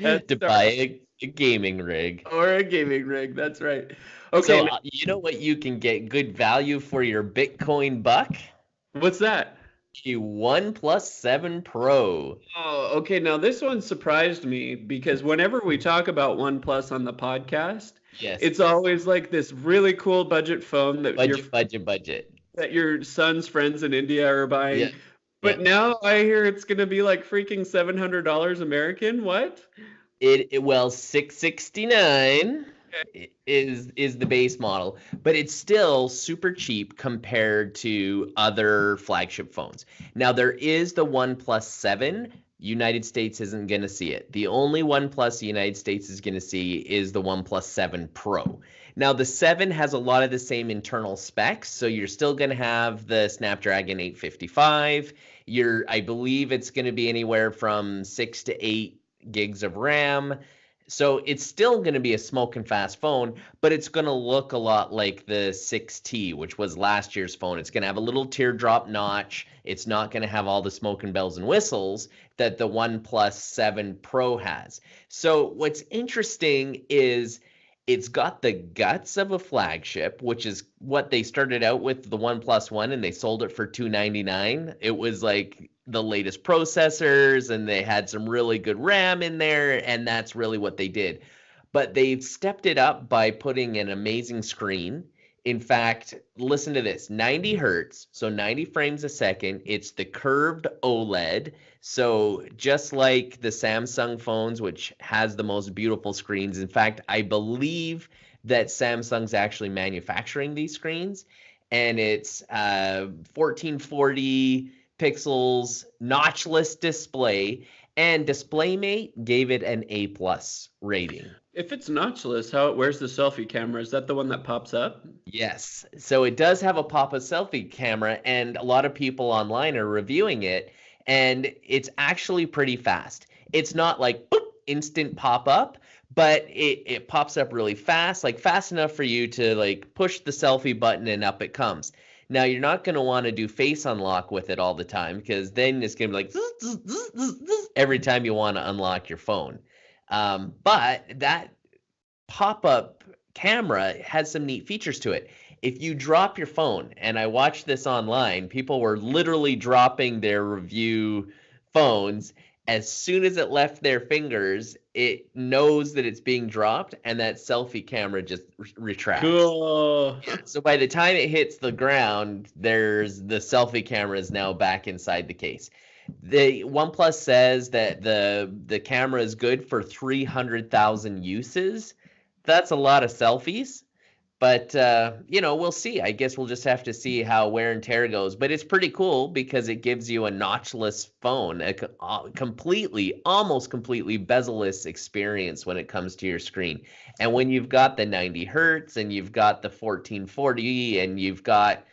to buy a gaming rig. Or a gaming rig. That's right. Okay, So you know what you can get good value for your Bitcoin buck? what's that? A OnePlus 7 Pro. Oh, okay. Now this one surprised me because whenever we talk about OnePlus on the podcast, Yes. it's always like this really cool budget phone Budget. that your son's friends in India are Yeah. buying. Yeah. But now I hear it's gonna be like freaking $700 American. What? Well, 669 is the base model, but it's still super cheap compared to other flagship phones. Now there is the OnePlus 7. United States isn't going to see it. The only OnePlus the United States is going to see is the OnePlus 7 Pro. Now the 7 has a lot of the same internal specs, so you're still going to have the Snapdragon 855. I believe it's going to be anywhere from 6 to 8 gigs of RAM. So it's still going to be a smoking fast phone, but it's going to look a lot like the 6T, which was last year's phone. It's going to have a little teardrop notch. It's not going to have all the smoking bells and whistles that the OnePlus 7 Pro has. So what's interesting is it's got the guts of a flagship, which is what they started out with the OnePlus One, and they sold it for $299. It was like the latest processors, and they had some really good RAM in there, and that's really what they did. But they've stepped it up by putting an amazing screen. In fact, listen to this, 90 hertz, so 90 frames a second. It's the curved OLED. So just like the Samsung phones, which has the most beautiful screens. In fact, I believe that Samsung's actually manufacturing these screens, and it's 1440 pixels, notchless display, and Displaymate gave it an A+ rating. If it's notchless, where's the selfie camera? Is that the one that pops up? Yes. So it does have a Popup selfie camera, and a lot of people online are reviewing it, and it's actually pretty fast. It's not like boop, instant pop up, but it pops up really fast, like fast enough for you to like push the selfie button and up it comes. Now you're not going to want to do face unlock with it all the time because then it's going to be like zzz, zzz, zzz, zzz, zzz, every time you want to unlock your phone. But that pop-up camera has some neat features to it. If you drop your phone, and I watched this online, people were literally dropping their review phones. As soon as it left their fingers, it knows that it's being dropped, and that selfie camera just retracts. Cool. So by the time it hits the ground, there's the selfie camera is now back inside the case. The OnePlus says that the camera is good for 300,000 uses. That's a lot of selfies, but we'll see. I guess we'll just have to see how wear and tear goes. But it's pretty cool because it gives you a notchless phone, almost completely bezel-less experience when it comes to your screen. And when you've got the 90 hertz and you've got the 1440 and you've got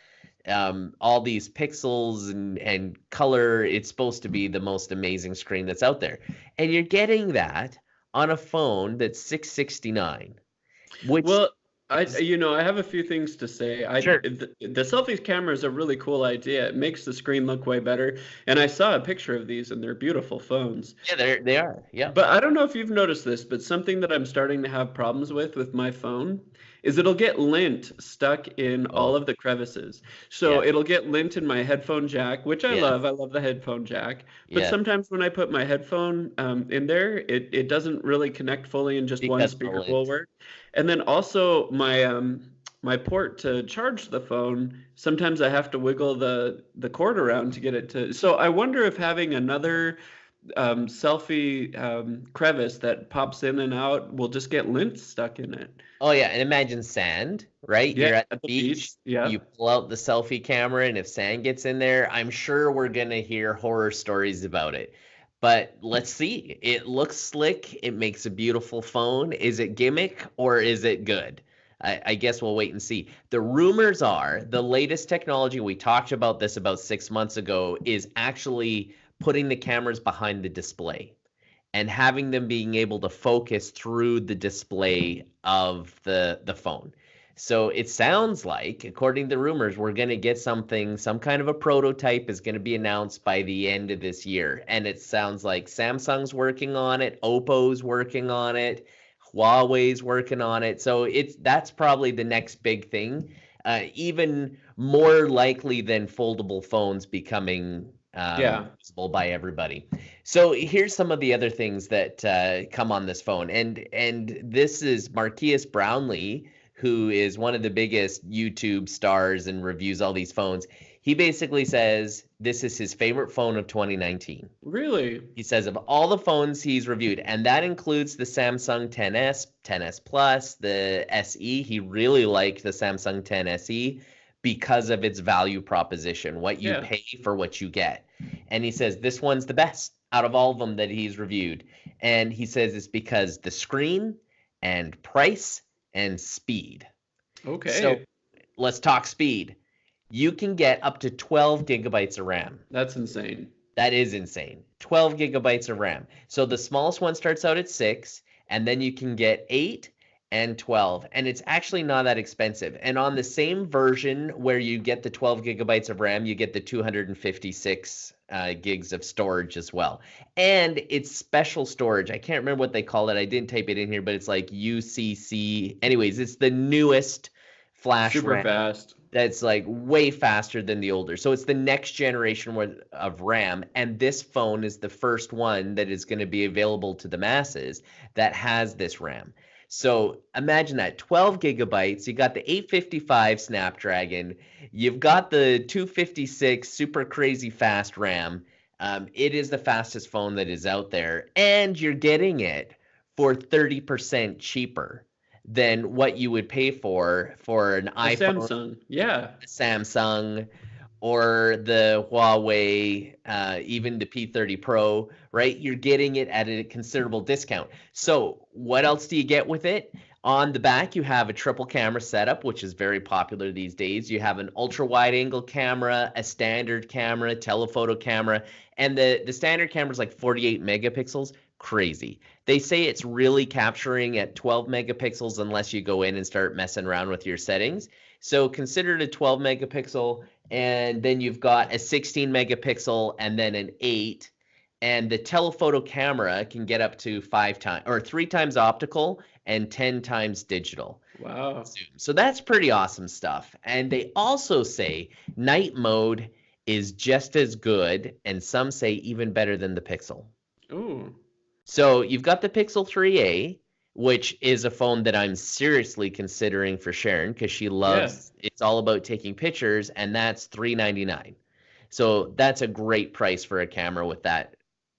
all these pixels and color, it's supposed to be the most amazing screen that's out there. And you're getting that on a phone that's $669. Which Well, I have a few things to say. Sure. The selfie camera is a really cool idea. It makes the screen look way better. And I saw a picture of these, and they're beautiful phones. Yeah, they are. Yeah. But I don't know if you've noticed this, but something that I'm starting to have problems with my phone is it'll get lint stuck in all Oh, of the crevices. So yeah. it'll get lint in my headphone jack, which I Yeah. love. I love the headphone jack. But Yeah. sometimes when I put my headphone in there, it doesn't really connect fully and just one Because of the speaker will lint. work. And then also my port to charge the phone, sometimes I have to wiggle the cord around to get it to. So I wonder if having another selfie crevice that pops in and out will just get lint stuck in it. Oh yeah, and imagine sand, right? Yeah, You're at the at the beach, beach. Yeah. you pull out the selfie camera, and if sand gets in there, I'm sure we're gonna hear horror stories about it. But let's see. It looks slick. It makes a beautiful phone. Is it gimmick or is it good? I guess we'll wait and see. The rumors are the latest technology, we talked about this about 6 months ago, is actually putting the cameras behind the display and having them being able to focus through the display of the phone. So it sounds like, according to rumors, we're going to get something, some kind of a prototype is going to be announced by the end of this year. And it sounds like Samsung's working on it, Oppo's working on it, Huawei's working on it. So that's probably the next big thing, even more likely than foldable phones becoming Yeah. usable by everybody. So here's some of the other things that come on this phone, and this is Marquise Brownlee, who is one of the biggest YouTube stars and reviews all these phones. He basically says this is his favorite phone of 2019. Really? He says of all the phones he's reviewed, and that includes the Samsung 10S, 10S Plus, the SE. He really liked the Samsung 10 SE because of its value proposition, what you Yeah. pay for what you get. And he says this one's the best out of all of them that he's reviewed. And he says it's because the screen and price and speed. Okay. So let's talk speed. You can get up to 12 gigabytes of RAM. That's insane. That is insane. 12 gigabytes of RAM. So the smallest one starts out at 6, and then you can get 8 and 12. And it's actually not that expensive. And on the same version where you get the 12 gigabytes of RAM, you get the 256 gigs of storage as well. And it's special storage. I can't remember what they call it. I didn't type it in here, but it's like UCC. Anyways, it's the newest flash Super RAM. fast. That's like way faster than the older. So it's the next generation of RAM. And this phone is the first one that is going to be available to the masses that has this RAM. So imagine that 12 gigabytes, you got the 855 Snapdragon, you've got the 256 super crazy fast RAM. It is the fastest phone that is out there, and you're getting it for 30% cheaper than what you would pay for an iPhone, Samsung. Yeah. Samsung, or the Huawei, even the P30 Pro, right? You're getting it at a considerable discount. So what else do you get with it? On the back, you have a triple camera setup, which is very popular these days. You have an ultra wide angle camera, a standard camera, telephoto camera, and the standard camera is like 48 megapixels. Crazy. They say it's really capturing at 12 megapixels unless you go in and start messing around with your settings. So consider it a 12 megapixel, and then you've got a 16 megapixel and then an 8. And the telephoto camera can get up to 5 times or 3 times optical and 10 times digital. Wow. So that's pretty awesome stuff. And they also say night mode is just as good, and some say even better than the Pixel. Ooh. So you've got the Pixel 3a, which is a phone that I'm seriously considering for Sharon because she loves it's all about taking pictures, and that's $399. So that's a great price for a camera with that,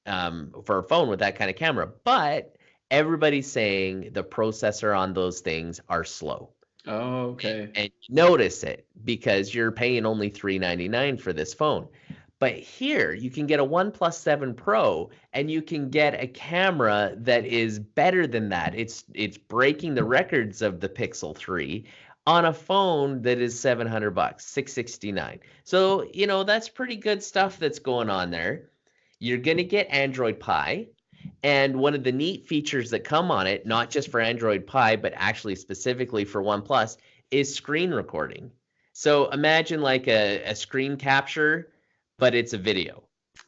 for a phone with that kind of camera. But everybody's saying the processor on those things are slow. Oh, okay. And you notice it because you're paying only $399 for this phone. But here you can get a OnePlus 7 Pro, and you can get a camera that is better than that. It's breaking the records of the Pixel 3 on a phone that is $700, $669. So, that's pretty good stuff that's going on there. You're going to get Android Pie. And one of the neat features that come on it, not just for Android Pie, but actually specifically for OnePlus, is screen recording. So imagine like a screen capture, but it's a video.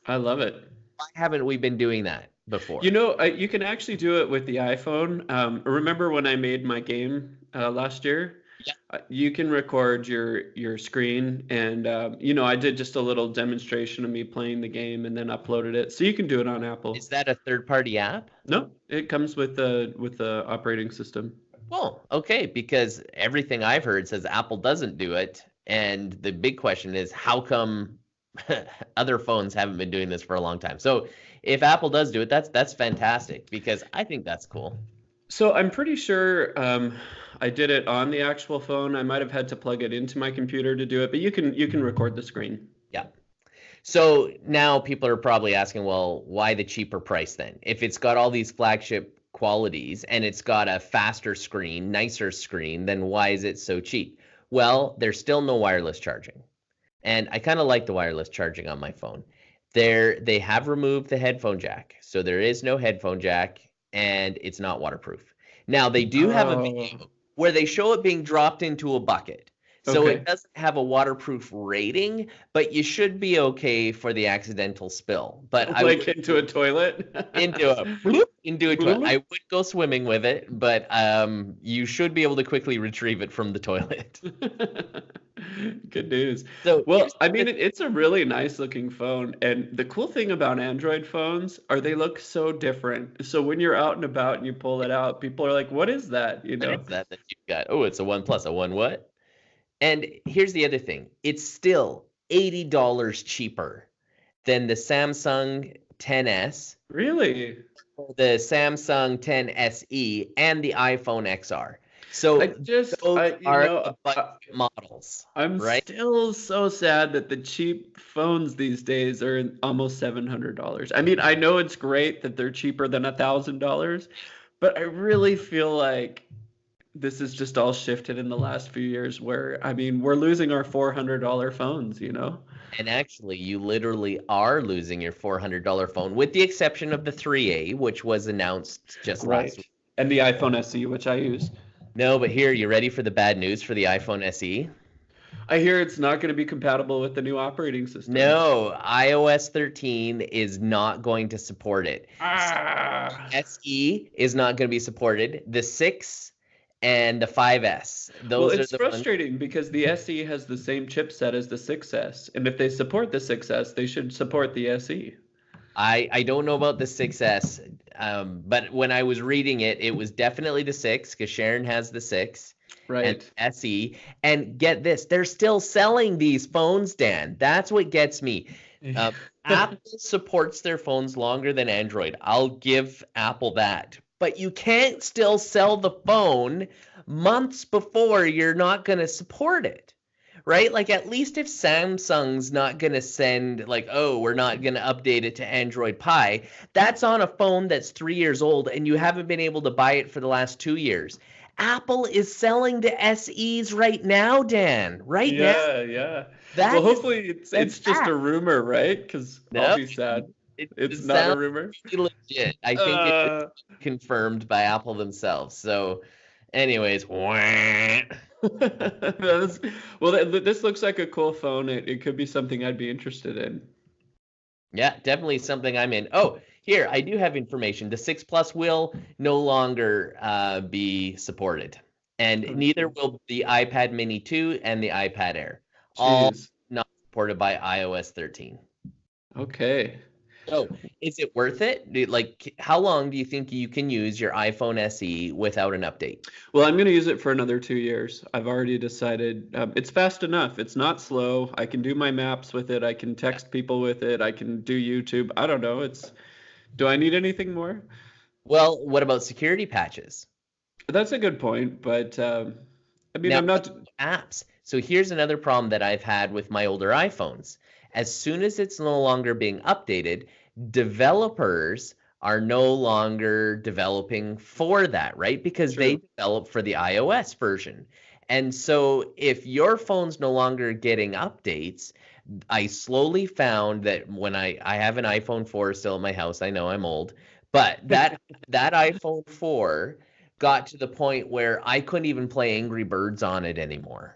I love it. Why haven't we been doing that before? You can actually do it with the iPhone. Remember when I made my game last year? Yeah. You can record your screen, and I did just a little demonstration of me playing the game and then uploaded it. So you can do it on Apple. Is that a third-party app? No, it comes with the operating system. Oh, okay, because everything I've heard says Apple doesn't do it, and the big question is how come other phones haven't been doing this for a long time? So if Apple does do it, that's fantastic, because I think that's cool. So I'm pretty sure I did it on the actual phone. I might have had to plug it into my computer to do it, but you can record the screen. Yeah. So now people are probably asking, well, why the cheaper price then? If it's got all these flagship qualities and it's got a faster screen, nicer screen, then why is it so cheap? Well, there's still no wireless charging. And I kind of like the wireless charging on my phone. They have removed the headphone jack. So there is no headphone jack, and it's not waterproof. Now they do have a video, where they show it being dropped into a bucket. So Okay. it doesn't have a waterproof rating, but you should be okay for the accidental spill. But I Like would into a toilet? into a toilet. I would go swimming with it, but you should be able to quickly retrieve it from the toilet. Good news. So Well, here's I mean, it's a really nice looking phone. And the cool thing about Android phones are they look so different. So when you're out and about and you pull it out, people are like, what is that? You what know? is that you've got? Oh, it's a OnePlus. A one what? And here's the other thing. It's still $80 cheaper than the Samsung 10s, Really? the Samsung 10 SE, and the iPhone XR. So those are the budget models, I'm right? still so sad that the cheap phones these days are almost $700. I mean, I know it's great that they're cheaper than $1,000, but I really feel like this is just all shifted in the last few years where, I mean, we're losing our $400 phones, you know? And actually, you literally are losing your $400 phone, with the exception of the 3A, which was announced just last week. And the iPhone SE, which I use. No, but here, you ready for the bad news for the iPhone SE? I hear it's not going to be compatible with the new operating system. No, iOS 13 is not going to support it. SE is not going to be supported. The 6 and the 5S. Well, it's frustrating because the SE has the same chipset as the 6S. And if they support the 6S, they should support the SE. I don't know about the 6S, but when I was reading it, it was definitely the 6 because Sharon has the 6. Right. And SE. And get this, they're still selling these phones, Dan. That's what gets me. Apple supports their phones longer than Android. I'll give Apple that. But you can't still sell the phone months before you're not going to support it. Right? Like, at least if Samsung's not going to send, like, oh, we're not going to update it to Android Pie, that's on a phone that's 3 years old and you haven't been able to buy it for the last 2 years. Apple is selling the SEs right now, Dan. Right now. Yeah. Well, hopefully it's just a rumor, right? Because I'll be sad. It's not a rumor. Legit. I think it's confirmed by Apple themselves. So, anyways, well, this looks like a cool phone. It could be something I'd be interested in. Yeah, definitely something I'm in. Oh, here, I do have information. The 6 Plus will no longer be supported. And neither will the iPad Mini 2 and the iPad Air. All not supported by iOS 13. Okay. So, is it worth it? Like, how long do you think you can use your iPhone SE without an update? Well, I'm going to use it for another 2 years. I've already decided it's fast enough. It's not slow. I can do my maps with it. I can text people with it. I can do YouTube. I don't know. Do I need anything more? Well, what about security patches? That's a good point, but I mean, I'm not apps. So here's another problem that I've had with my older iPhones. As soon as it's no longer being updated, developers are no longer developing for that, right? Because they develop for the iOS version. And so if your phone's no longer getting updates, I slowly found that when I have an iPhone 4 still at my house. I know I'm old, but that iPhone 4 got to the point where I couldn't even play Angry Birds on it anymore.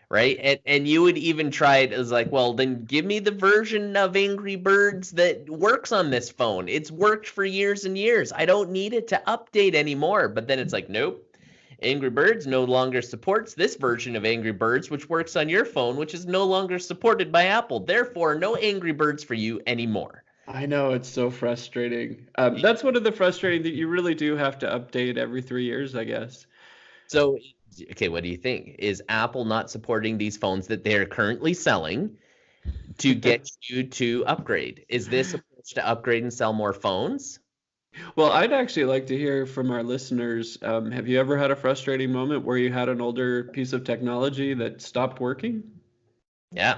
Right? And you would even try it as like, well, then give me the version of Angry Birds that works on this phone. It's worked for years and years. I don't need it to update anymore. But then it's like, nope. Angry Birds no longer supports this version of Angry Birds, which works on your phone, which is no longer supported by Apple. Therefore, no Angry Birds for you anymore. I know, it's so frustrating. That's one of the frustrating that you really do have to update every 3 years, I guess. So, okay, what do you think? Is Apple not supporting these phones that they're currently selling to get you to upgrade? Is this a push to upgrade and sell more phones? Well, I'd actually like to hear from our listeners. Have you ever had a frustrating moment where you had an older piece of technology that stopped working? Yeah,